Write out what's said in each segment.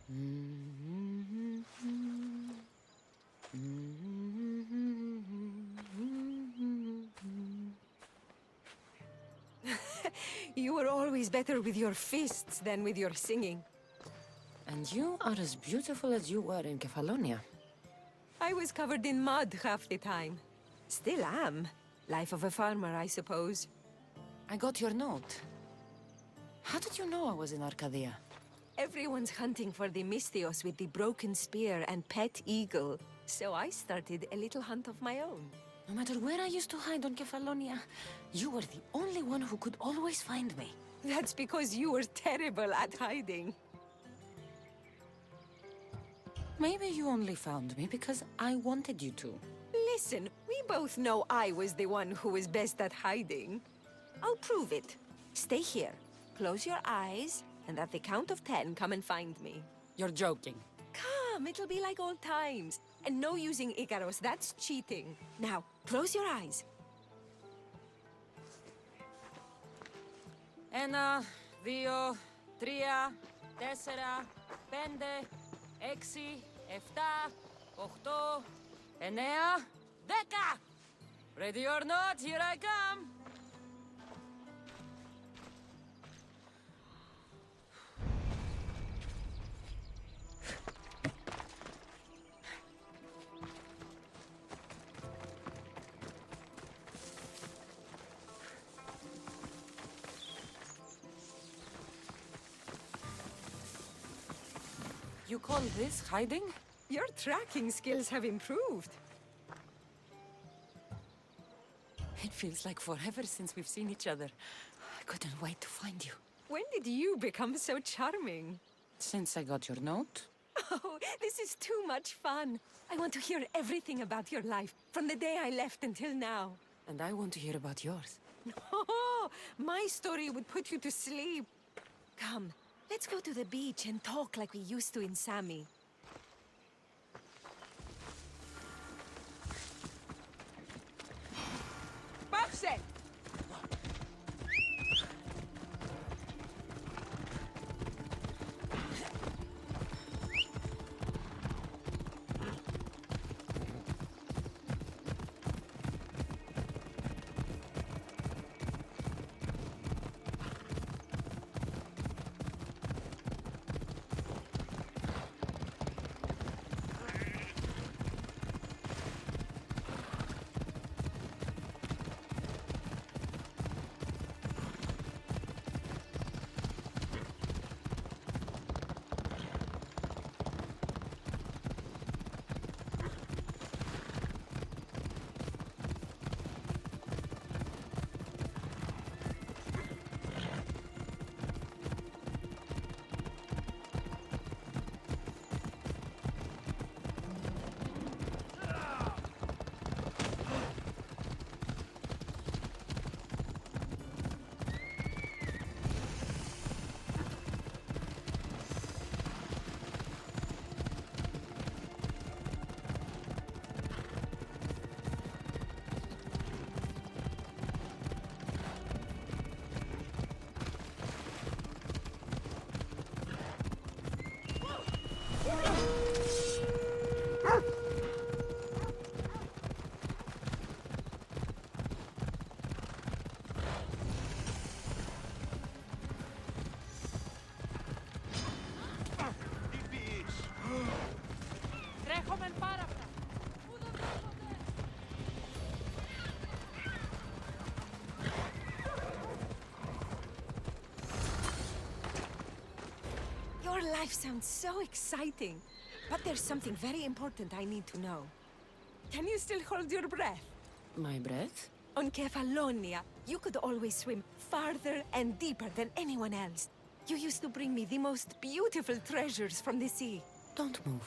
You were always better with your fists than with your singing. And you are as beautiful as you were in Kefalonia. I was covered in mud half the time. Still am. Life of a farmer, I suppose. I got your note. How did you know I was in Arcadia? Everyone's hunting for the Mystios with the broken spear and pet eagle. So I started a little hunt of my own. No matter where I used to hide on Kefalonia, you were the only one who could always find me. That's because you were terrible at hiding. Maybe you only found me because I wanted you to. Listen, we both know I was the one who was best at hiding. I'll prove it. Stay here, close your eyes, and at the count of 10, come and find me. You're joking. Come, it'll be like old times. And no using Icaros, that's cheating. Now, close your eyes. Ένα, δύο, τρία, τέσσερα, πέντε, έξι, εφτά, οχτώ, εννέα, δέκα! Ready or not, here I come! You call this hiding? Your tracking skills have improved. It feels like forever since we've seen each other. I couldn't wait to find you. When did you become so charming? Since I got your note. Oh, this is too much fun. I want to hear everything about your life, from the day I left until now. And I want to hear about yours. Oh, my story would put you to sleep. Come, let's go to the beach and talk like we used to in Sami. Πάψε! Τρέχομεν πάραφρα! Πού δεν βρίσκονται! Your life sounds so exciting. But there's something very important I need to know. Can you still hold your breath? My breath? On Kefalonia, you could always swim farther and deeper than anyone else. You used to bring me the most beautiful treasures from the sea. Don't move.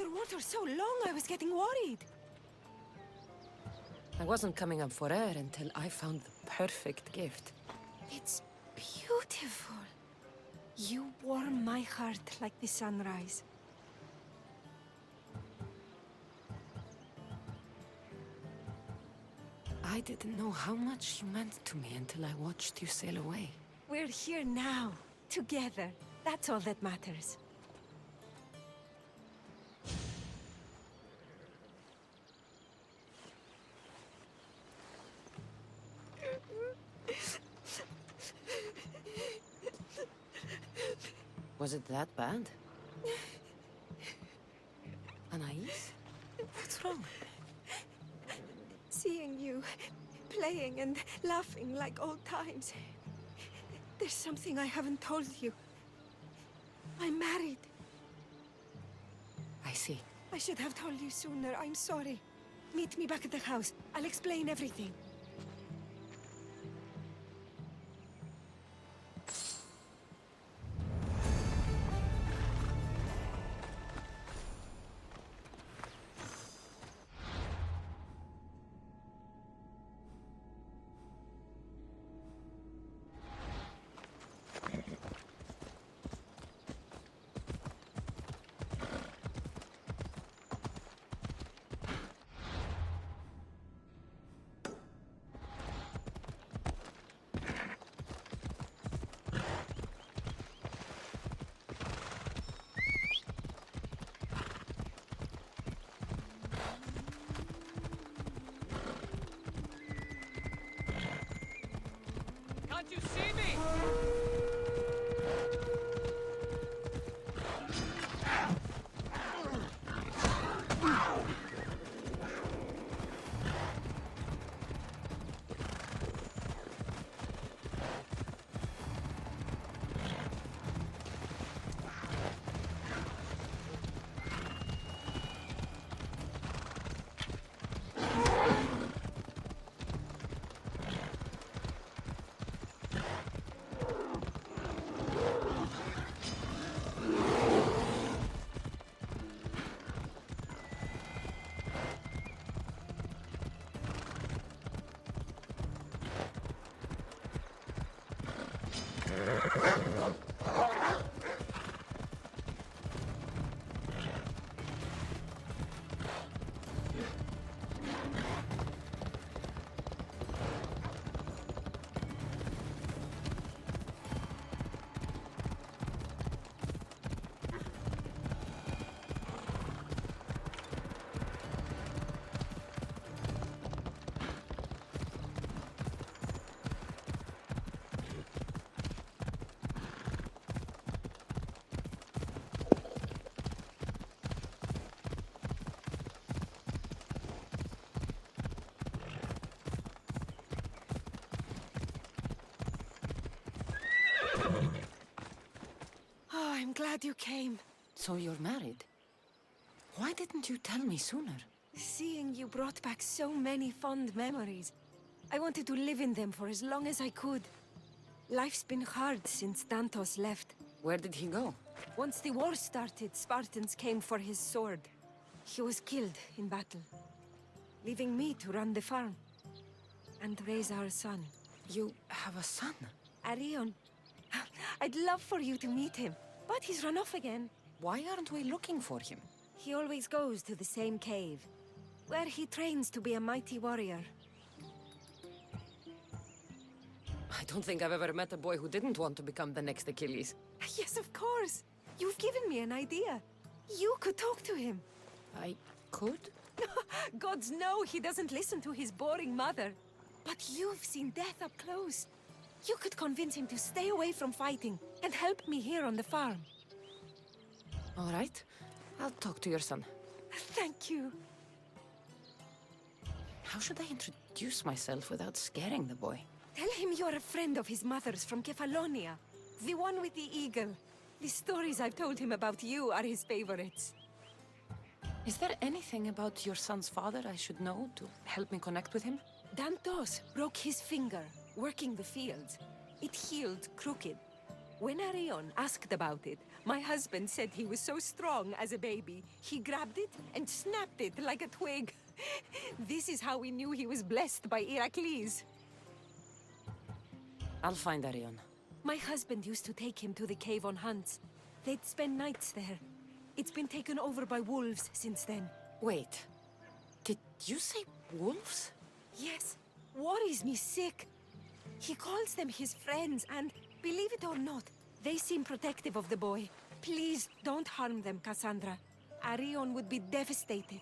underwater so long, I was getting worried. I wasn't coming up for air until I found the perfect gift. It's beautiful. You warm my heart like the sunrise. I didn't know how much you meant to me until I watched you sail away. We're here now, together. That's all that matters. Was it that bad? Anais? What's wrong? Seeing you playing and laughing like old times. There's something I haven't told you. I'm married. I see. I should have told you sooner. I'm sorry. Meet me back at the house. I'll explain everything. Can't you see me? Oh, I'm glad you came. So you're married? Why didn't you tell me sooner? Seeing you brought back so many fond memories. I wanted to live in them for as long as I could. Life's been hard since Dantos left. Where did he go? Once the war started, Spartans came for his sword. He was killed in battle, leaving me to run the farm and raise our son. You have a son? Arion. I'd love for you to meet him, but he's run off again. Why aren't we looking for him? He always goes to the same cave, where he trains to be a mighty warrior. I don't think I've ever met a boy who didn't want to become the next Achilles. Yes, of course. You've given me an idea. You could talk to him. I could? Gods know he doesn't listen to his boring mother. But you've seen death up close. You could convince him to stay away from fighting and help me here on the farm. All right. I'll talk to your son. Thank you. How should I introduce myself without scaring the boy? Tell him you're a friend of his mother's from Kefalonia. The one with the eagle. The stories I've told him about you are his favorites. Is there anything about your son's father I should know to help me connect with him? Dantos broke his finger, working the fields. It healed crooked. When Arion asked about it, my husband said he was so strong as a baby, he grabbed it and snapped it like a twig. This is how we knew he was blessed by Heracles. I'll find Arion. My husband used to take him to the cave on hunts. They'd spend nights there. It's been taken over by wolves since then. Wait. Did you say wolves? Yes, worries me sick. He calls them his friends, and believe it or not, they seem protective of the boy. Please don't harm them, Cassandra. Arion would be devastated.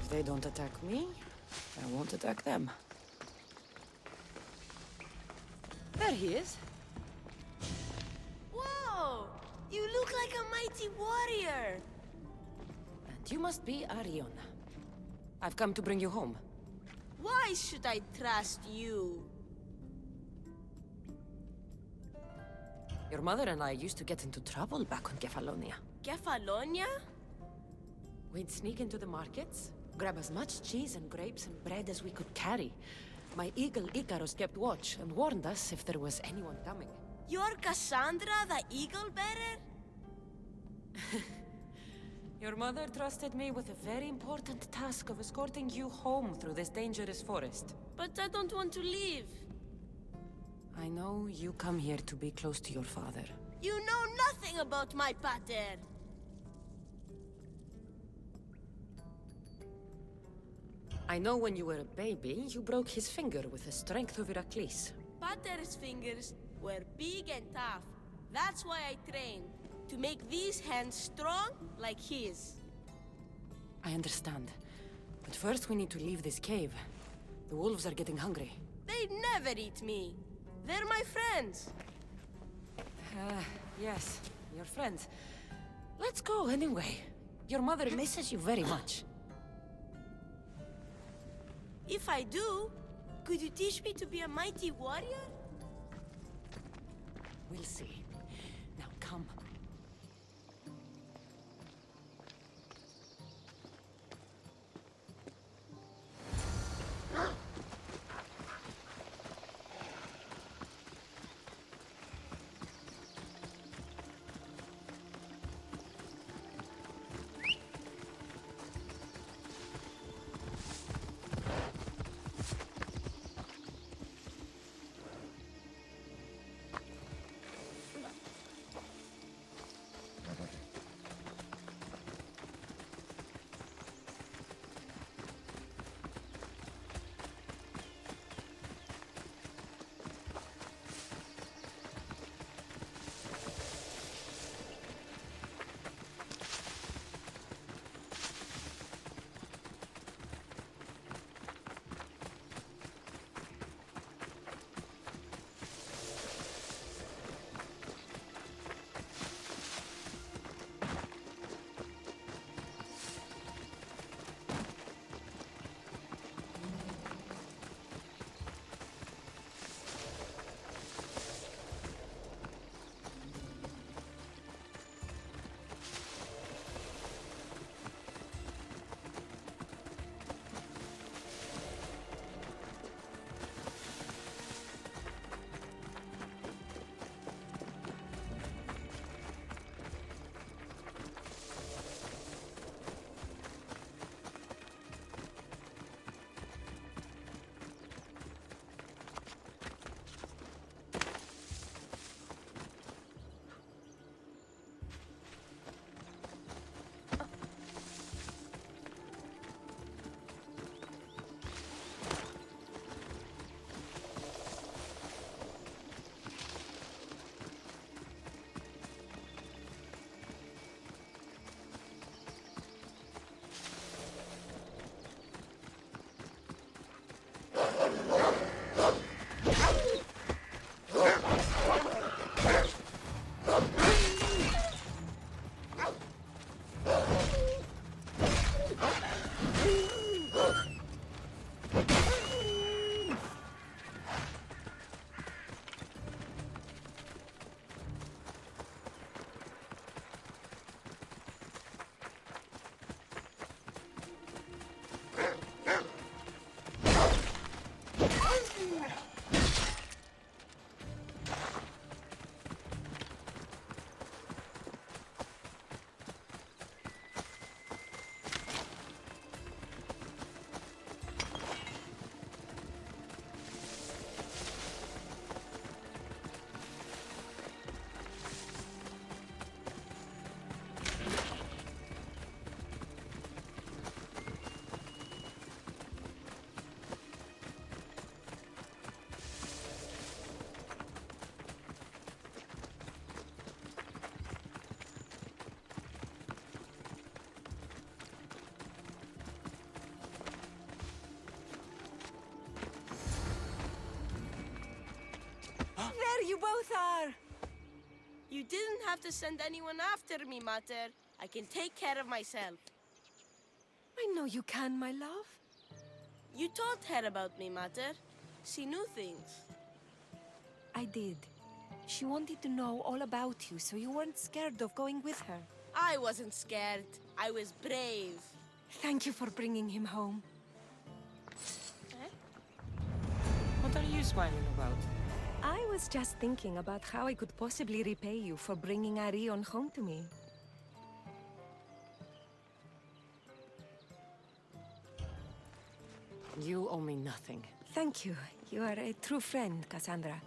If they don't attack me, I won't attack them. There he is. Whoa! You look like a mighty warrior! And you must be Arion. I've come to bring you home. Why should I trust you? Your mother and I used to get into trouble back on Kefalonia. Kefalonia? We'd sneak into the markets, grab as much cheese and grapes and bread as we could carry. My eagle Icarus kept watch and warned us if there was anyone coming. You're Cassandra, the eagle bearer? Your mother trusted me with a very important task of escorting you home through this dangerous forest. But I don't want to leave. I know you come here to be close to your father. You know nothing about my pater. I know when you were a baby, you broke his finger with the strength of Heracles. Pater's fingers were big and tough. That's why I trained. To make these hands strong like his. I understand. But first we need to leave this cave. The wolves are getting hungry. They never eat me. They're my friends. Yes, your friends. Let's go anyway. Your mother misses you very much. If I do, Could you teach me to be a mighty warrior? We'll see. Now come. There you both are! You didn't have to send anyone after me, Mater. I can take care of myself. I know you can, my love. You told her about me, Mater. She knew things. I did. She wanted to know all about you, so you weren't scared of going with her. I wasn't scared. I was brave. Thank you for bringing him home. What are you smiling about? I was just thinking about how I could possibly repay you for bringing Arion home to me. You owe me nothing. Thank you. You are a true friend, Cassandra.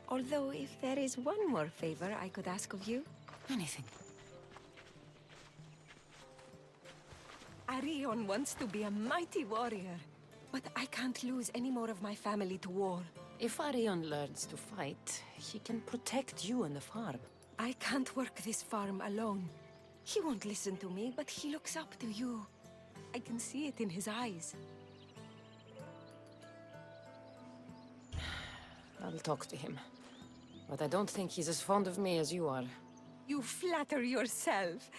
Although, if there is one more favor I could ask of you... Anything. Arion wants to be a mighty warrior. But I can't lose any more of my family to war. If Arion learns to fight, he can protect you and the farm. I can't work this farm alone. He won't listen to me, but he looks up to you. I can see it in his eyes. I'll talk to him. But I don't think he's as fond of me as you are. You flatter yourself.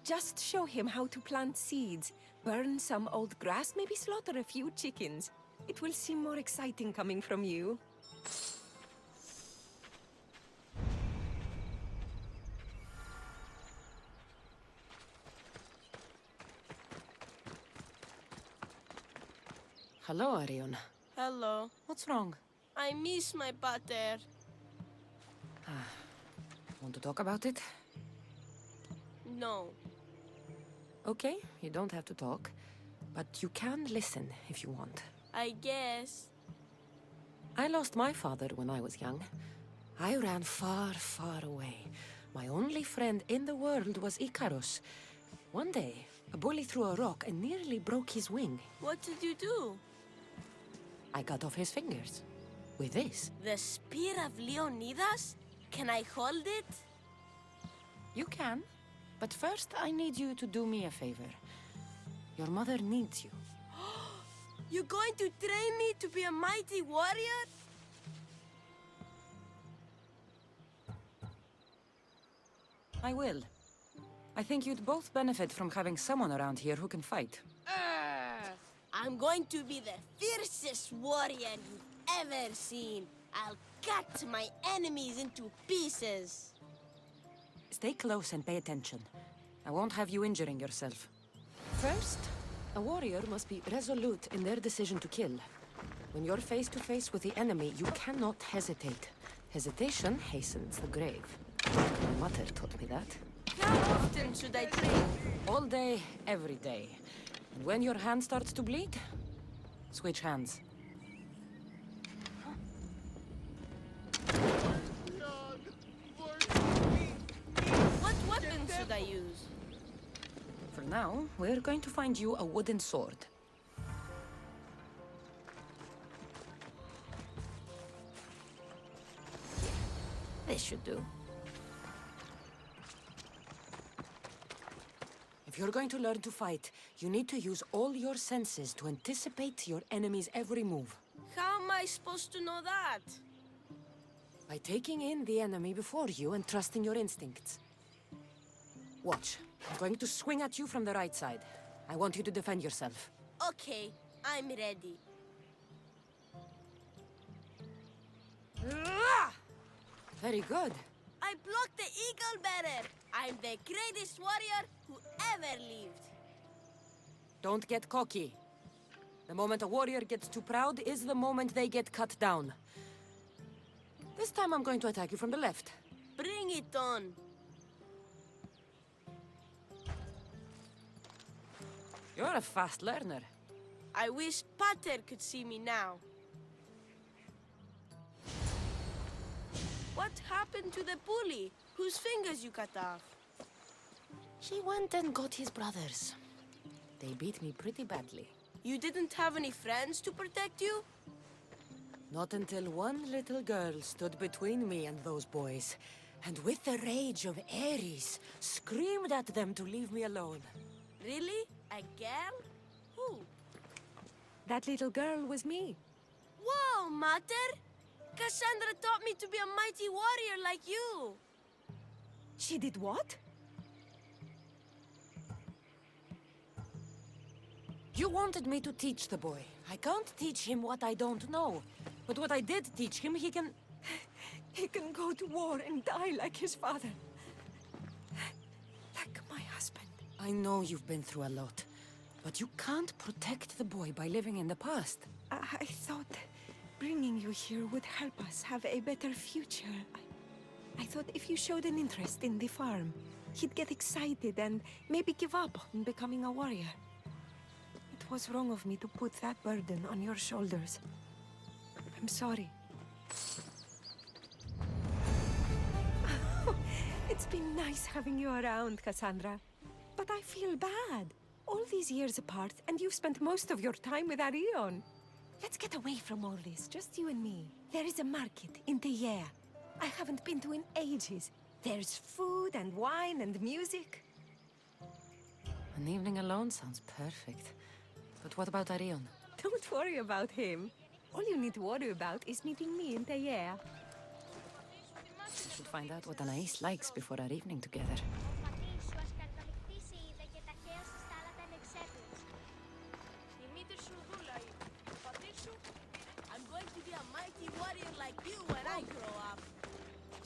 Just show him how to plant seeds, burn some old grass, maybe slaughter a few chickens. It will seem more exciting coming from you. Hello, Arion. Hello. What's wrong? I miss my pater. Want to talk about it? No. Okay, you don't have to talk. But you can listen if you want. I guess. I lost my father when I was young. I ran far, far away. My only friend in the world was Icarus. One day, a bully threw a rock and nearly broke his wing. What did you do? I cut off his fingers. With this. The spear of Leonidas? Can I hold it? You can. But first, I need you to do me a favor. Your mother needs you. You're going to train me to be a mighty warrior? I will. I think you'd both benefit from having someone around here who can fight. I'm going to be the fiercest warrior you've ever seen. I'll cut my enemies into pieces. Stay close and pay attention. I won't have you injuring yourself. First, a warrior must be resolute in their decision to kill. When you're face to face with the enemy, you cannot hesitate. Hesitation hastens the grave. My mother taught me that. How often should I train? All day, every day. And when your hand starts to bleed, switch hands. What weapon should I use? For now, we're going to find you a wooden sword. This should do. If you're going to learn to fight, you need to use all your senses to anticipate your enemy's every move. How am I supposed to know that? By taking in the enemy before you and trusting your instincts. Watch. I'm going to swing at you from the right side. I want you to defend yourself. Okay, I'm ready. Very good. I blocked the eagle better. I'm the greatest warrior who ever lived. Don't get cocky. The moment a warrior gets too proud is the moment they get cut down. This time I'm going to attack you from the left. Bring it on. You're a fast learner. I wish Pater could see me now. What happened to the bully whose fingers you cut off? She went and got his brothers. They beat me pretty badly. You didn't have any friends to protect you? Not until one little girl stood between me and those boys, and with the rage of Ares, screamed at them to leave me alone. Really? A girl? Who? That little girl was me. Whoa, Mater! Cassandra taught me to be a mighty warrior like you. She did what? You wanted me to teach the boy. I can't teach him what I don't know. But what I did teach him, he can... He can go to war and die like his father. Like my husband. I know you've been through a lot. But you can't protect the boy by living in the past. I thought bringing you here would help us have a better future. I thought if you showed an interest in the farm, he'd get excited and maybe give up on becoming a warrior. It was wrong of me to put that burden on your shoulders. I'm sorry. It's been nice having you around, Cassandra. But I feel bad. All these years apart, and you've spent most of your time with Arion. Let's get away from all this, just you and me. There is a market in Teia. I haven't been to in ages. There's food and wine and music. An evening alone sounds perfect. But what about Arion? Don't worry about him. All you need to worry about is meeting me in Teia. We should find out what Anais likes before our evening together. Η μύτη σου δούλα είναι. Ο πατήρ σου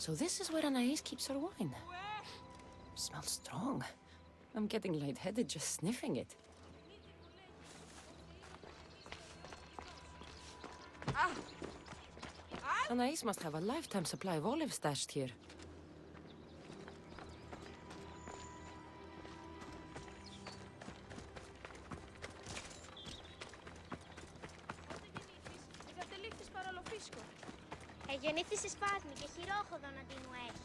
So this is where Anais keeps her wine. Smells strong. I'm getting lightheaded just sniffing it. Anais must have a lifetime supply of olives stashed here. Γεννήθη σπάσμη και χειρόχοδον αντί μου έχεις.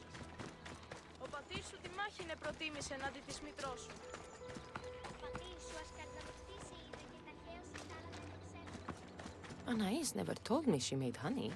Ο πατήρ σου τη μάχη είναι προτίμησε εναντί της μητρός σου. Ο πατήρ σου ασκαρδαλωτής σε είδε και ταχαίως η θάλασσα το ξέφυγε. Anais never told me she made honey.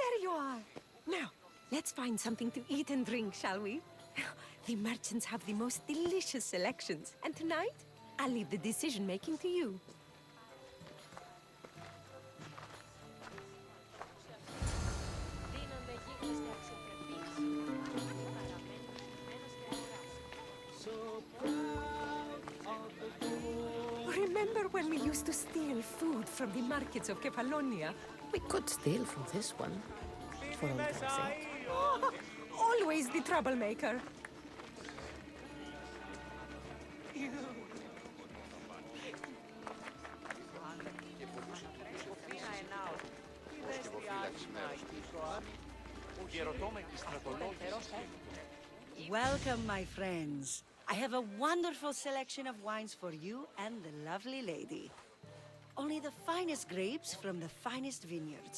There you are. Now, let's find something to eat and drink, shall we? The merchants have the most delicious selections. And tonight, I'll leave the decision-making to you. Remember when we used to steal food from the markets of Kefalonia? We could steal from this one. For all time's sake. Oh, always the troublemaker. Welcome, my friends. I have a wonderful selection of wines for you and the lovely lady. Only the finest grapes from the finest vineyards.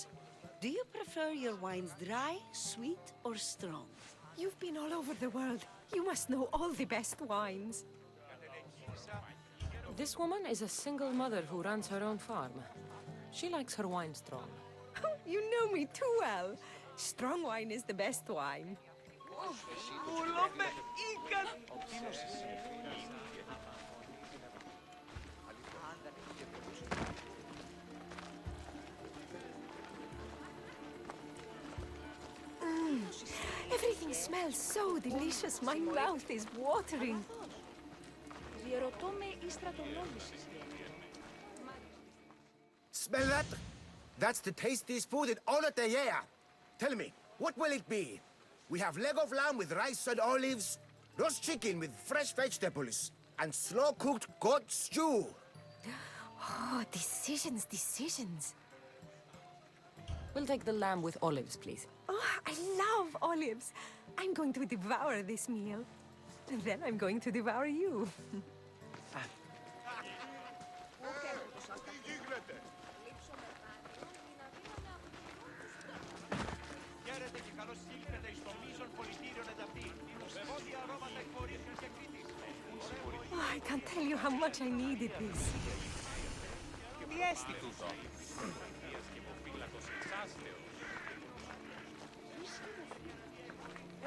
Do you prefer your wines dry, sweet, or strong? You've been all over the world. You must know all the best wines. This woman is a single mother who runs her own farm. She likes her wine strong. You know me too well. Strong wine is the best wine. Everything smells so delicious. My mouth is watering. Διερωτώ με η στρατολόγηση. Smell that? That's the tastiest food in all of the year. Tell me, what will it be? We have leg of lamb with rice and olives, roast chicken with fresh vegetables, and slow-cooked goat stew. Oh, decisions. We'll take the lamb with olives, please. Oh, I love olives. I'm going to devour this meal. And then I'm going to devour you. Χαίρετε και καλώς ήλθετε στο μείζον πολιτήριο Νεταπή. Βεβόδια αρώματα εκπορίας και κρίτης. Oh, I can't tell you how much I needed this. Τι έστι τούτο?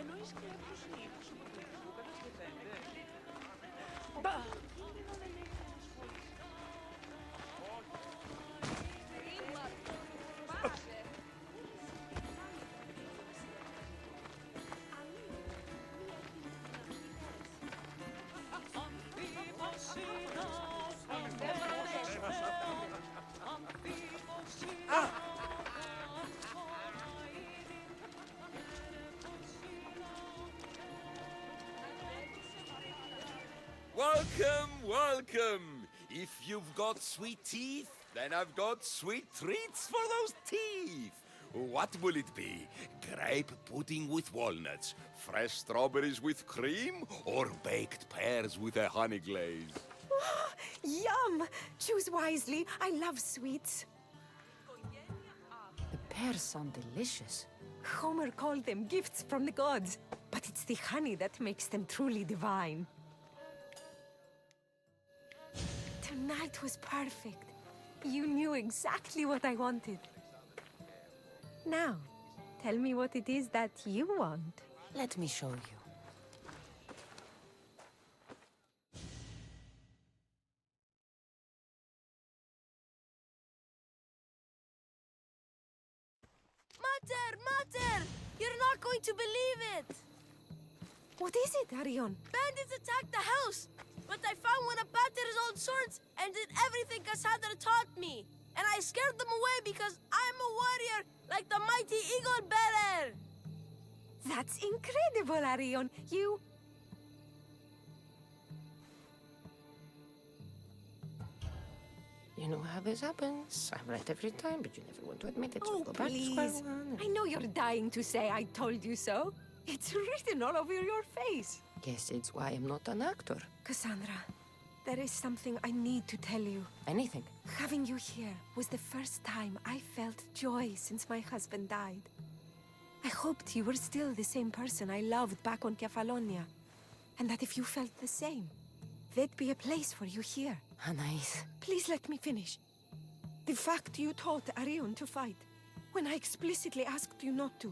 Εννοείς κλέφτους ύπους από το εκδούκατος και φαίνεται. Welcome! If you've got sweet teeth, then I've got sweet treats for those teeth. What will it be? Grape pudding with walnuts, fresh strawberries with cream, or baked pears with a honey glaze? Yum! Choose wisely. I love sweets. The pears sound delicious. Homer called them gifts from the gods. But it's the honey that makes them truly divine. Tonight was perfect. You knew exactly what I wanted. Now, tell me what it is that you want. Let me show you. Mater! You're not going to believe it! What is it, Arion? Bandits attacked the house! But I found one of Pater's old swords and did everything Cassandra taught me. And I scared them away because I'm a warrior like the mighty eagle bearer. That's incredible, Arion. You... You know how this happens. I'm right every time, but you never want to admit it. So Oh, go back to square please. one. I know you're dying to say I told you so. It's written all over your face. Guess it's why I'm not an actor. Cassandra, there is something I need to tell you. Anything. Having you here was the first time I felt joy since my husband died. I hoped you were still the same person I loved back on Kefalonia. And that if you felt the same, there'd be a place for you here. Anais. Please let me finish. The fact you taught Arion to fight, when I explicitly asked you not to,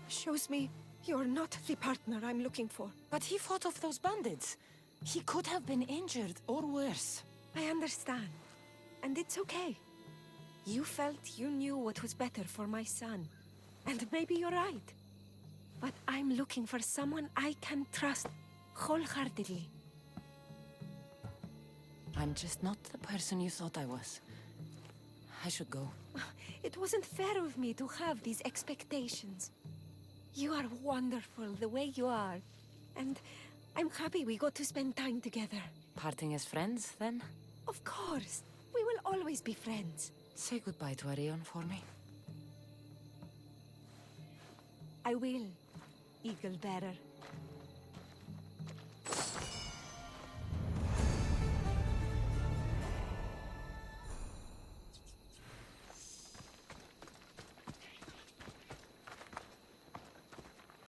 shows me you're not the partner I'm looking for. But he fought off those bandits. He could have been injured or worse. I understand. And it's okay. You felt you knew what was better for my son. And maybe you're right. But I'm looking for someone I can trust wholeheartedly. I'm just not the person you thought I was. I should go. It wasn't fair of me to have these expectations. You are wonderful the way you are. And I'm happy we got to spend time together. Parting as friends, then? Of course. We will always be friends. Say goodbye to Arion for me. I will, Eagle Bearer.